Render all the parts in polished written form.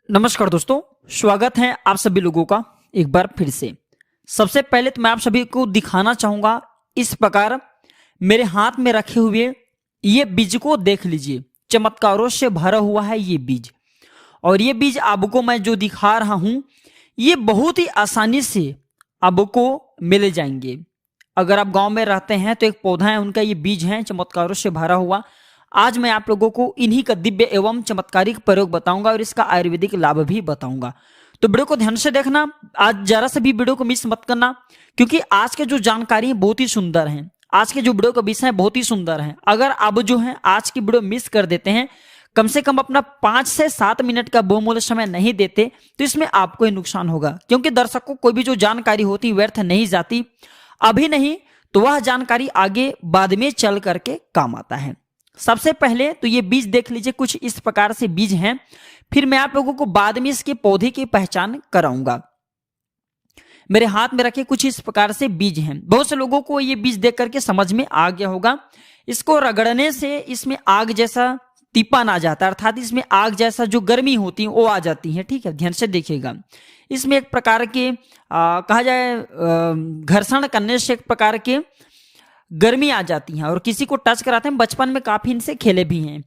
नमस्कार दोस्तों, स्वागत है आप सभी लोगों का एक बार फिर से। सबसे पहले तो मैं आप सभी को दिखाना चाहूँगा, इस प्रकार मेरे हाथ में रखे हुए ये बीज को देख लीजिए। चमत्कारों से भरा हुआ है ये बीज, और ये बीज आपको मैं जो दिखा रहा हूँ ये बहुत ही आसानी से आपको मिल जाएंगे। अगर आप गांव में रहते हैं तो एक पौधा है, उनका ये बीज है चमत्कारों से भरा हुआ। आज मैं आप लोगों को इन्हीं का दिव्य एवं चमत्कारिक प्रयोग बताऊंगा और इसका आयुर्वेदिक लाभ भी बताऊंगा। तो वीडियो को ध्यान से देखना, आज जरा से भी वीडियो को मिस मत करना, क्योंकि आज के जो जानकारी है बहुत ही सुंदर है। आज के जो वीडियो का विषय है बहुत ही सुंदर है। अगर आप जो है आज की वीडियो मिस कर देते हैं, कम से कम अपना 5 से 7 मिनट का बहुमूल्य समय नहीं देते, तो इसमें आपको ही नुकसान होगा। क्योंकि दर्शकों, कोई भी जो जानकारी होती व्यर्थ नहीं जाती, अभी नहीं तो वह जानकारी आगे बाद में चल करके काम आता है। सबसे पहले तो ये बीज देख लीजिए, कुछ इस प्रकार से बीज हैं। फिर मैं आप लोगों को बाद में इसके पौधे की पहचान कराऊंगा। मेरे हाथ में रखे कुछ इस प्रकार से बीज हैं। बहुत से लोगों को ये बीज देख करके समझ में आ गया होगा। इसको रगड़ने से इसमें आग जैसा तीपान आ जाता है, अर्थात इसमें आग जैसा जो गर्मी होती है वो आ जाती है। ठीक है, ध्यान से देखिएगा। इसमें एक प्रकार के कहा जाए घर्षण करने से एक प्रकार के गर्मी आ जाती है और किसी को टच कराते हैं। बचपन में काफी इनसे खेले भी हैं।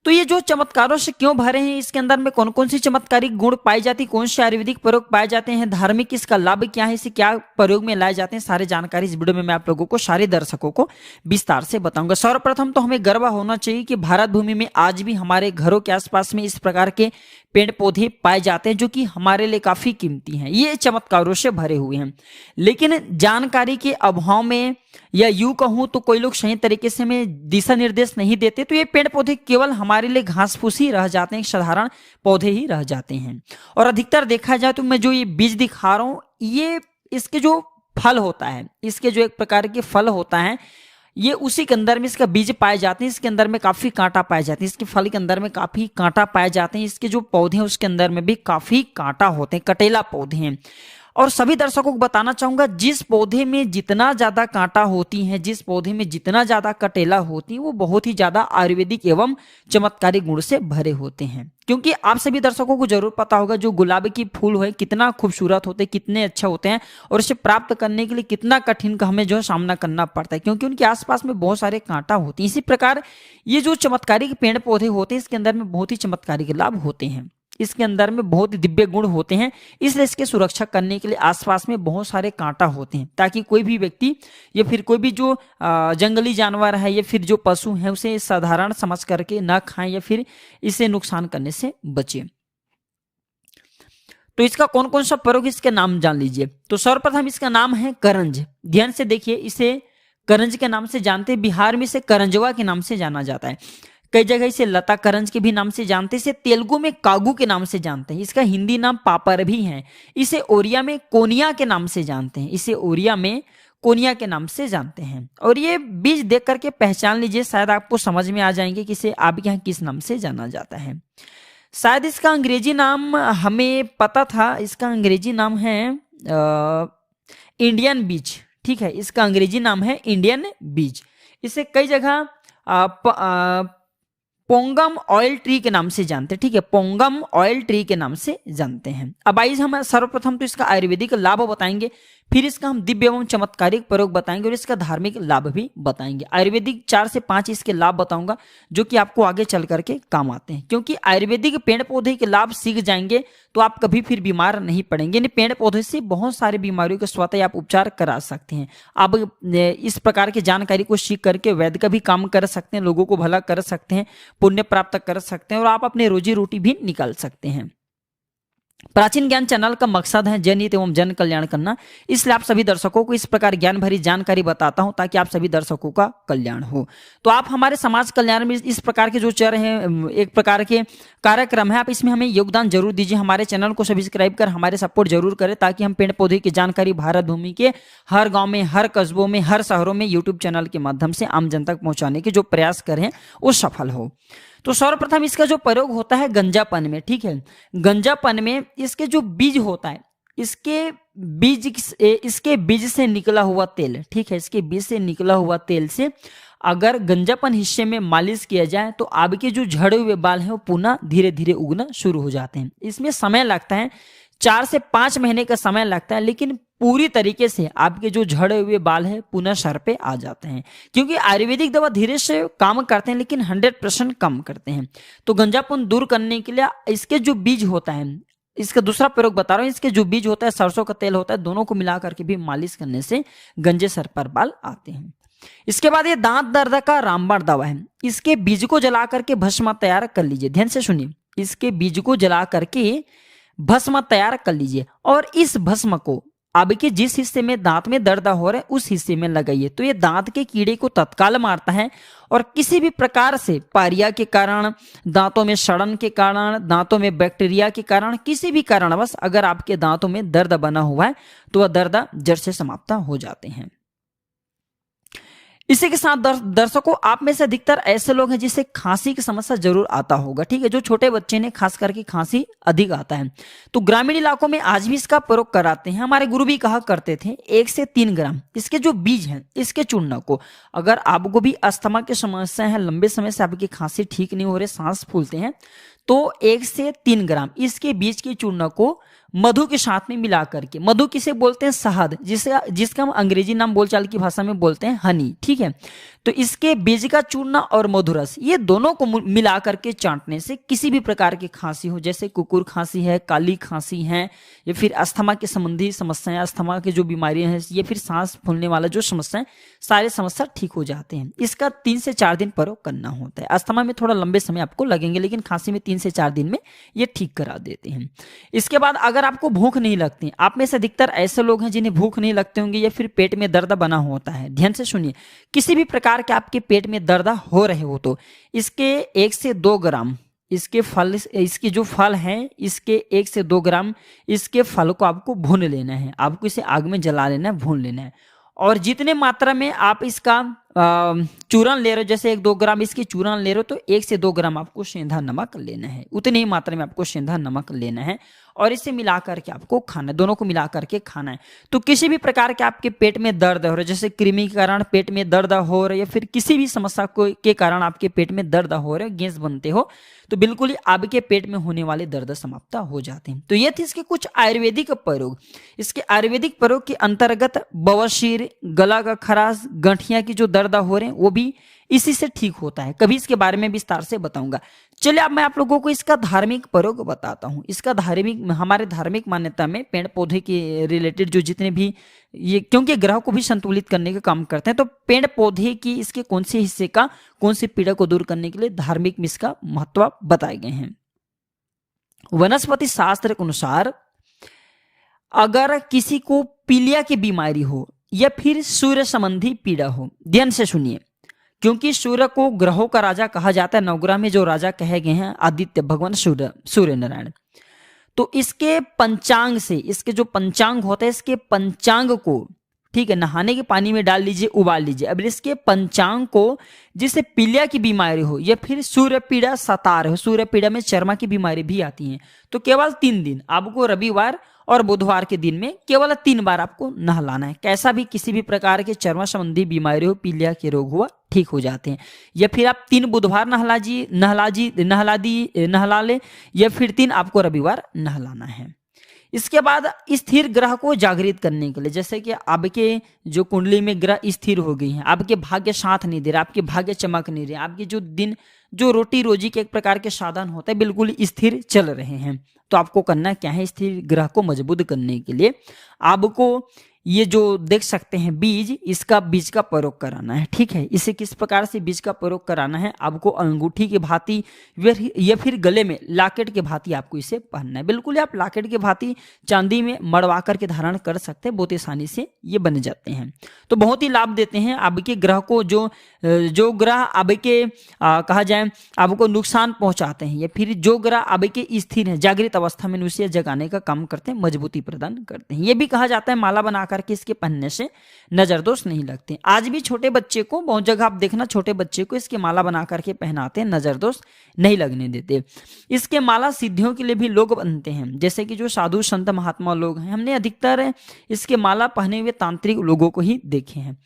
तो ये जो चमत्कारों से क्यों भरे हैं, इसके अंदर में कौन कौन सी चमत्कारिक गुण पाई जाती, कौन से आयुर्वेदिक प्रयोग पाए जाते हैं, धार्मिक इसका लाभ क्या है, इसे क्या प्रयोग में लाए जाते हैं, सारी जानकारी इस वीडियो में मैं आप लोगों को, सारे दर्शकों को विस्तार से बताऊंगा। सर्वप्रथम तो हमें गर्व होना चाहिए कि भारत भूमि में आज भी हमारे घरों के आसपास में इस प्रकार के पेड़ पौधे पाए जाते हैं जो कि हमारे लिए काफी कीमती हैं। ये चमत्कारों से भरे हुए हैं, लेकिन जानकारी के अभाव में या यूं कहूं तो कोई लोग सही तरीके से हमें दिशा निर्देश नहीं देते, तो ये पेड़ पौधे केवल हमारे लिए घास फूस ही रह जाते हैं, साधारण पौधे ही रह जाते हैं। और अधिकतर देखा जाए तो मैं जो ये बीज दिखा रहा हूं, ये इसके जो फल होता है, इसके जो एक प्रकार के फल होता है, ये उसी के अंदर में इसका बीज पाए जाते हैं। इसके अंदर में काफी कांटा पाए जाते हैं, इसके फल के अंदर में काफी कांटा पाए जाते हैं। इसके जो पौधे हैं उसके अंदर में भी काफी कांटा होते हैं, कटेला पौधे हैं। और सभी दर्शकों को बताना चाहूंगा, जिस पौधे में जितना ज्यादा कांटा होती हैं, जिस पौधे में जितना ज्यादा कटेला होती है, वो बहुत ही ज्यादा आयुर्वेदिक एवं चमत्कारिक गुण से भरे होते हैं। क्योंकि आप सभी दर्शकों को जरूर पता होगा, जो गुलाब की फूल है कितना खूबसूरत होते हैं, कितने अच्छे होते हैं, और इसे प्राप्त करने के लिए कितना कठिन का हमें जो है सामना करना पड़ता है, क्योंकि उनके आसपास में बहुत सारे कांटा होते हैं। इसी प्रकार ये जो चमत्कारिक पेड़ पौधे होते हैं, इसके अंदर में बहुत ही चमत्कारिक लाभ होते हैं, इसके अंदर में बहुत ही दिव्य गुण होते हैं। इसलिए इसके सुरक्षा करने के लिए आसपास में बहुत सारे कांटा होते हैं, ताकि कोई भी व्यक्ति या फिर कोई भी जो जंगली जानवर है या फिर जो पशु है, उसे साधारण समझ करके ना खाएं या फिर इसे नुकसान करने से बचे। तो इसका कौन कौन सा प्रयोग, इसके नाम जान लीजिए। तो सर्वप्रथम इसका नाम है करंज। ध्यान से देखिए, इसे करंज के नाम से जानते हैं। बिहार में इसे करंजवा के नाम से जाना जाता है। कई जगह इसे लता करंज के भी नाम से जानते हैं। इसे तेलुगु में कागू के नाम से जानते हैं। इसका हिंदी नाम पापर भी है। इसे ओरिया में कोनिया के नाम से जानते हैं। इसे ओरिया में कोनिया के नाम से जानते हैं। और ये बीज देख करके पहचान लीजिए, शायद आपको समझ में आ जाएंगे कि इसे आपके यहाँ किस नाम से जाना जाता है। शायद इसका अंग्रेजी नाम हमें पता था, इसका अंग्रेजी नाम है इंडियन बीज। ठीक है, इसका अंग्रेजी नाम है इंडियन बीज। इसे कई जगह पोंगम ऑयल ट्री के नाम से जानते हैं। ठीक है, पोंगम ऑयल ट्री के नाम से जानते हैं। अब आइए हम सर्वप्रथम तो इसका आयुर्वेदिक लाभ बताएंगे, फिर इसका हम दिव्य एवं चमत्कारिक प्रयोग बताएंगे और इसका धार्मिक लाभ भी बताएंगे। आयुर्वेदिक 4 से 5 इसके लाभ बताऊंगा, जो कि आपको आगे चल करके काम आते हैं। क्योंकि आयुर्वेदिक पेड़ पौधे के लाभ सीख जाएंगे तो आप कभी फिर बीमार नहीं पड़ेंगे। इन पेड़ पौधे से बहुत सारी बीमारियों के स्वतः आप उपचार करा सकते हैं। आप इस प्रकार की जानकारी को सीख करके वैद्य का भी काम कर सकते हैं, लोगों को भला कर सकते हैं, पुण्य प्राप्त कर सकते हैं और आप अपने रोजी रोटी भी निकाल सकते हैं। प्राचीन ज्ञान चैनल का मकसद है जनहित एवं जन कल्याण करना, इसलिए आप सभी दर्शकों को इस प्रकार ज्ञान भरी जानकारी बताता हूं, ताकि आप सभी दर्शकों का कल्याण हो। तो आप हमारे समाज कल्याण में इस प्रकार के जो चल रहे हैं, एक प्रकार के कार्यक्रम है, आप इसमें हमें योगदान जरूर दीजिए। हमारे चैनल को सब्सक्राइब कर हमारे सपोर्ट जरूर करें, ताकि हम पेड़ पौधे की जानकारी भारत भूमि के हर गाँव में, हर कस्बों में, हर शहरों में यूट्यूब चैनल के माध्यम से आम जन तक पहुंचाने के जो प्रयास करें वो सफल हो। तो सर्वप्रथम इसका जो प्रयोग होता है गंजापन में। ठीक है, गंजापन में इसके जो बीज होता है, इसके बीज से निकला हुआ तेल, ठीक है, इसके बीज से निकला हुआ तेल से अगर गंजापन हिस्से में मालिश किया जाए तो आपके जो झड़े हुए बाल हैं वो पुनः धीरे धीरे उगना शुरू हो जाते हैं। इसमें समय लगता है, 4 से 5 महीने का समय लगता है, लेकिन पूरी तरीके से आपके जो झड़े हुए बाल हैं पुनः सर पे आ जाते हैं। क्योंकि आयुर्वेदिक दवा धीरे से काम करते हैं लेकिन 100% कम करते हैं। तो गंजापन दूर करने के लिए इसके जो बीज होता है, इसका दूसरा प्रयोग बता रहा हूँ, इसके जो बीज होता है, सरसों का तेल होता है, दोनों को मिला करके भी मालिश करने से गंजे सर पर बाल आते हैं। इसके बाद ये दांत दर्द का रामबाण दवा है। इसके बीज को जला करके भस्म तैयार कर लीजिए। ध्यान से सुनिए, इसके बीज को जला करके भस्म तैयार कर लीजिए और इस भस्म को आपके जिस हिस्से में दांत में दर्द हो रहा है उस हिस्से में लगाइए। तो ये दांत के कीड़े को तत्काल मारता है और किसी भी प्रकार से पायरिया के कारण, दांतों में सड़न के कारण, दांतों में बैक्टीरिया के कारण, किसी भी कारणवश अगर आपके दांतों में दर्द बना हुआ है तो वह दर्द जड़ से समाप्त हो जाते हैं। इसी के साथ दर्शकों, आप में से अधिकतर ऐसे लोग हैं जिसे खांसी की समस्या जरूर आता होगा। ठीक है, जो छोटे बच्चे ने खास करके खांसी अधिक आता है, तो ग्रामीण इलाकों में आज भी इसका प्रयोग कराते हैं। हमारे गुरु भी कहा करते थे 1 से 3 ग्राम इसके जो बीज हैं, इसके चूर्ण को, अगर आपको भी अस्थमा की समस्या है, लंबे समय से आपकी खांसी ठीक नहीं हो रही, सांस फूलते हैं, तो 1 से 3 ग्राम इसके बीज के चूर्ण को मधु के साथ में मिला करके, मधु किसे बोलते हैं, शहद, जिसका हम अंग्रेजी नाम बोलचाल की भाषा में बोलते हैं हनी। ठीक है, तो इसके बीज का चूर्ण और मधुरस, ये दोनों को मिला करके चाटने से किसी भी प्रकार की खांसी हो, जैसे कुकुर खांसी है, काली खांसी है, या फिर अस्थमा के संबंधी समस्याएं, अस्थमा की जो बीमारियां हैं, या फिर सांस फूलने वाला जो समस्या है, सारे समस्या ठीक हो जाते हैं। इसका 3 से 4 दिन प्रयोग करना होता है। अस्थमा में थोड़ा लंबे समय आपको लगेंगे, लेकिन खांसी में 3 से 4 दिन में ये ठीक करा देते हैं। इसके बाद अगर आपको भूख नहीं लगती, आप में से अधिकतर ऐसे लोग हैं जिन्हें भूख नहीं लगते होंगे या फिर पेट में दर्द बना होता है। ध्यान से सुनिए, किसी भी प्रकार के आपके पेट में दर्द हो रहे हो तो इसके 1 से 2 ग्राम इसके फल, इसके जो फल हैं, इसके 1 से 2 ग्राम इसके फल को आपको भून लेना है। आपको इसे आग में जला लेना है, भून लेना है। और जितने मात्रा में आप इसका चूरन ले रहे हो, जैसे 1-2 ग्राम इसकी चूरन ले रहे हो, तो 1 से 2 ग्राम आपको सेंधा नमक लेना है। उतनी ही मात्रा में आपको सेंधा नमक लेना है और इसे मिला करके आपको खाना है, दोनों को मिला करके खाना है। तो किसी भी प्रकार के आपके पेट में दर्द हो रहा है, जैसे कृमि के कारण पेट में दर्द हो रहा है, या फिर किसी भी समस्या के कारण आपके पेट में दर्द हो रहा है, गैस बनते हो, तो बिल्कुल ही आपके पेट में होने वाले दर्द समाप्त हो जाते हैं। तो ये थे इसके कुछ आयुर्वेदिक प्रयोग। इसके आयुर्वेदिक प्रयोग के अंतर्गत बवासीर, गला का खराश, गठिया की जो दर्द हो रहे हैं वो भी इसी से ठीक होता है। कभी इसके बारे में विस्तार से बताऊंगा। चलिए अब मैं आप लोगों को इसका धार्मिक प्रयोग बताता हूं। इसका हमारे धार्मिक मान्यता में पेड़ पौधे के रिलेटेड जो जितने भी ये, क्योंकि ग्रह को भी संतुलित करने का काम करते हैं, तो पेड़ पौधे की इसके कौन से हिस्से का, कौन सी पीड़ा को दूर करने के लिए धार्मिक में इसका महत्व बताए गए हैं। वनस्पति शास्त्र के अनुसार अगर किसी को पीलिया की बीमारी हो या फिर सूर्य संबंधी पीड़ा हो, ध्यान से सुनिए, क्योंकि सूर्य को ग्रहों का राजा कहा जाता है। नवग्रह में जो राजा कहे गए हैं आदित्य भगवान सूर्य नारायण। तो इसके पंचांग से, इसके जो पंचांग होता है, इसके पंचांग को, ठीक है, नहाने के पानी में डाल लीजिए, उबाल लीजिए। अब इसके पंचांग को, जिससे पीलिया की बीमारी हो या फिर सूर्य पीड़ा सता रहे हो, सूर्य पीड़ा में चर्मा की बीमारी भी आती है, तो केवल 3 दिन आपको, रविवार और बुधवार के दिन में केवल 3 बार आपको नहलाना है। कैसा भी किसी भी प्रकार के चर्म संबंधी बीमारी हो, पीलिया के रोग हुआ, ठीक हो जाते हैं। या फिर आप 3 बुधवार नहला ले, या फिर 3 आपको रविवार नहलाना है। इसके बाद स्थिर ग्रह को जागृत करने के लिए, जैसे कि आपके जो कुंडली में ग्रह स्थिर हो गई हैं, आपके भाग्य साथ नहीं दे रहा, आपके भाग्य चमक नहीं रहे, आपके जो दिन, जो रोटी रोजी के एक प्रकार के साधन होते हैं बिल्कुल स्थिर चल रहे हैं, तो आपको करना क्या है, स्थिर ग्रह को मजबूत करने के लिए आपको ये जो देख सकते हैं बीज, इसका बीज का प्रयोग कराना है। ठीक है, इसे किस प्रकार से बीज का प्रयोग कराना है, आपको अंगूठी की भांति या फिर गले में लॉकेट के भांति आपको इसे पहनना है। बिल्कुल आप लॉकेट के भांति चांदी में मड़वा करके धारण कर सकते हैं, बहुत आसानी से ये बन जाते हैं। तो बहुत ही लाभ देते हैं आपके ग्रह को, जो ग्रह आपके कहा जाए आपको नुकसान पहुंचाते हैं, या फिर जो ग्रह आपके स्थिर है, जागृत अवस्था में उसे जगाने का काम करते हैं, मजबूती प्रदान करते हैं। ये भी कहा जाता है माला बनाकर कि इसके पहनने से नजर दोष नहीं लगते। आज भी छोटे बच्चे को, बहुत जगह आप देखना, छोटे बच्चे को इसके माला बना करके पहनाते हैं, नजर दोष नहीं लगने देते। इसके माला सिद्धियों के लिए भी लोग बनते हैं, जैसे कि जो साधु संत महात्मा लोग हैं, हमने अधिकतर इसके माला पहने हुए तांत्रिक लोगों को ही देखे हैं।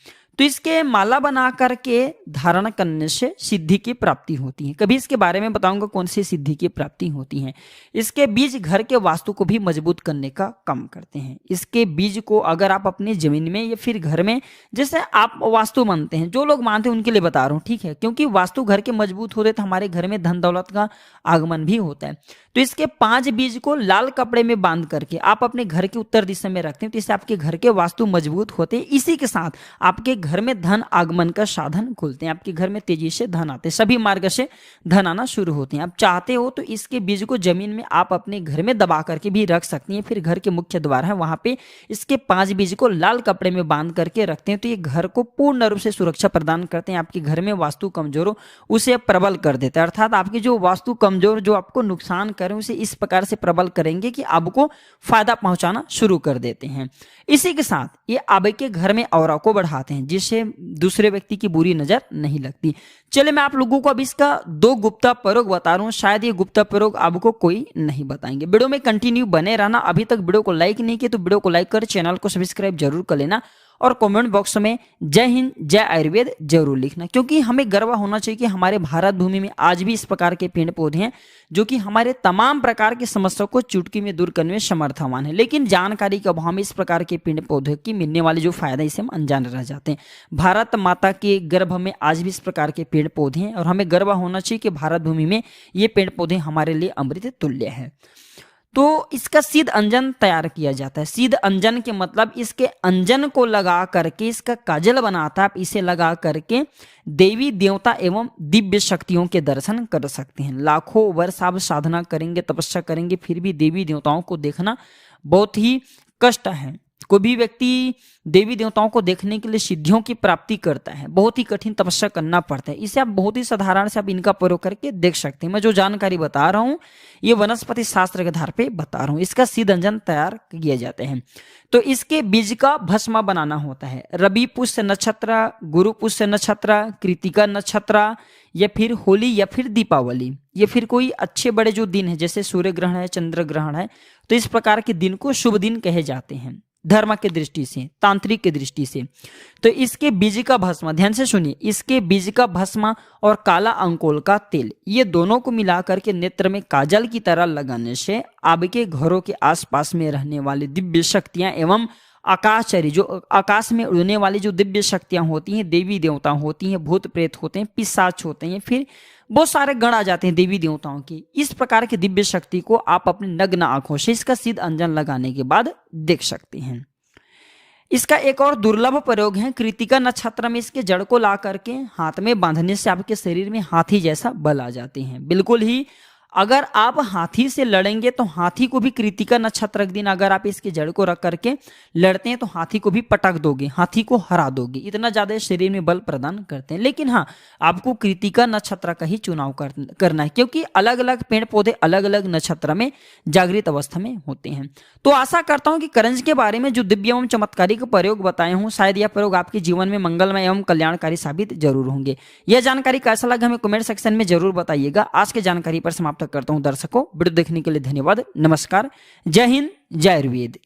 तो इसके माला बना करके धारण करने से सिद्धि की प्राप्ति होती है। कभी इसके बारे में बताऊंगा कौन सी सिद्धि की प्राप्ति होती है। इसके बीज घर के वास्तु को भी मजबूत करने का काम करते हैं। इसके बीज को अगर आप अपनी जमीन में या फिर घर में, जैसे आप वास्तु मानते हैं, जो लोग मानते हैं उनके लिए बता रहा हूँ, ठीक है, क्योंकि वास्तु घर के मजबूत होते तो हमारे घर में धन दौलत का आगमन भी होता है। तो इसके 5 बीज को लाल कपड़े में बांध करके आप अपने घर के उत्तर दिशा में रखते हैं, तो इससे आपके घर के वास्तु मजबूत होते हैं। इसी के साथ आपके घर में धन आगमन का साधन खुलते हैं, आपके घर में तेजी से धन आते हैं, सभी मार्ग से धन आना शुरू होते हैं। आप चाहते हो तो इसके बीज को जमीन में आप अपने घर में दबा करके भी रख सकती हैं। फिर घर के मुख्य द्वार है वहां पे इसके 5 बीज को लाल कपड़े में बांध करके रखते हैं, तो ये घर को पूर्ण रूप से सुरक्षा प्रदान करते हैं। आपके घर में वास्तु कमजोर हो उसे प्रबल कर देते हैं, अर्थात आपकी जो वास्तु कमजोर जो आपको नुकसान करें उसे इस प्रकार से प्रबल करेंगे कि आपको फायदा पहुंचाना शुरू कर देते हैं। इसी के साथ ये आपके घर में ऑरा को बढ़ाते हैं, जिससे दूसरे व्यक्ति की बुरी नजर नहीं लगती। चलिए मैं आप लोगों को अब इसका 2 गुप्ता प्रयोग बता रहा हूं, शायद ये गुप्ता प्रयोग आपको कोई नहीं बताएंगे। वीडियो में कंटिन्यू बने रहना। अभी तक वीडियो को लाइक नहीं किया तो वीडियो को लाइक कर चैनल को सब्सक्राइब जरूर कर लेना और कमेंट बॉक्स में जय हिंद जय आयुर्वेद जरूर लिखना, क्योंकि हमें गर्व होना चाहिए कि हमारे भारत भूमि में आज भी इस प्रकार के पेड़ पौधे हैं जो कि हमारे तमाम प्रकार की समस्याओं को चुटकी में दूर करने में समर्थवान है। लेकिन जानकारी के अभाव में इस प्रकार के पेड़ पौधे की मिलने वाले जो फायदा इसे हम अनजान रह जाते हैं। भारत माता के गर्भ में आज भी इस प्रकार के पेड़ पौधे हैं और हमें गर्व होना चाहिए कि भारत भूमि में ये पेड़ पौधे हमारे लिए अमृत तुल्य है। तो इसका सिद्ध अंजन तैयार किया जाता है। सिद्ध अंजन के मतलब इसके अंजन को लगा करके इसका काजल बनाता है, आप इसे लगा करके देवी देवता एवं दिव्य शक्तियों के दर्शन कर सकते हैं। लाखों वर्ष आप साधना करेंगे, तपस्या करेंगे, फिर भी देवी देवताओं को देखना बहुत ही कष्ट है। कोई भी व्यक्ति देवी देवताओं को देखने के लिए सिद्धियों की प्राप्ति करता है, बहुत ही कठिन तपस्या करना पड़ता है। इसे आप बहुत ही साधारण से आप इनका प्रयोग करके देख सकते हैं। मैं जो जानकारी बता रहा हूँ ये वनस्पति शास्त्र के आधार पे बता रहा हूँ। इसका सिद्ध अंजन तैयार किए जाते हैं। तो इसके बीज का भस्म बनाना होता है। रवि पुष्य नक्षत्र, गुरु पुष्य नक्षत्र, कृतिका नक्षत्र, या फिर होली या फिर दीपावली, या फिर कोई अच्छे बड़े जो दिन है जैसे सूर्य ग्रहण है, चंद्र ग्रहण है, तो इस प्रकार के दिन को शुभ दिन कहे जाते हैं धर्म के दृष्टि से, तांत्रिक के दृष्टि से। तो इसके बीज का भस्म, ध्यान से सुनिए, इसके बीज का भस्म और काला अंकोल का तेल, ये दोनों को मिलाकर के नेत्र में काजल की तरह लगाने से आपके घरों के आसपास में रहने वाली दिव्य शक्तियां एवं आकाशचरी, जो आकाश में उड़ने वाली जो दिव्य शक्तियां होती हैं, देवी देवता होती हैं, भूत प्रेत होते हैं, पिशाच होते हैं, फिर बहुत सारे गण आ जाते हैं देवी देवताओं की। इस प्रकार की दिव्य शक्ति को आप अपनी नग्न आंखों से इसका सिद्ध अंजन लगाने के बाद देख सकते हैं। इसका एक और दुर्लभ प्रयोग है। कृतिका नक्षत्र में इसके जड़ को ला करके हाथ में बांधने से आपके शरीर में हाथी जैसा बल आ जाते हैं। बिल्कुल ही अगर आप हाथी से लड़ेंगे तो हाथी को भी कृतिका नक्षत्र के दिन अगर आप इसके जड़ को रख करके लड़ते हैं तो हाथी को भी पटक दोगे, हाथी को हरा दोगे, इतना ज्यादा शरीर में बल प्रदान करते हैं। लेकिन हाँ, आपको कृतिका नक्षत्र का ही चुनाव करना है, क्योंकि अलग अलग पेड़ पौधे अलग अलग नक्षत्र में जागृत अवस्था में होते हैं। तो आशा करता हूं कि करंज के बारे में जो दिव्य एवं चमत्कारिक प्रयोग बताए हूं, शायद यह प्रयोग आपके जीवन में मंगलमय एवं कल्याणकारी साबित जरूर होंगे। यह जानकारी कैसा लगा हमें कमेंट सेक्शन में जरूर बताइएगा। आज की जानकारी पर समाप्त करता हूं दर्शकों। वीडियो देखने के लिए धन्यवाद। नमस्कार। जय हिंद जय आयुर्वेद।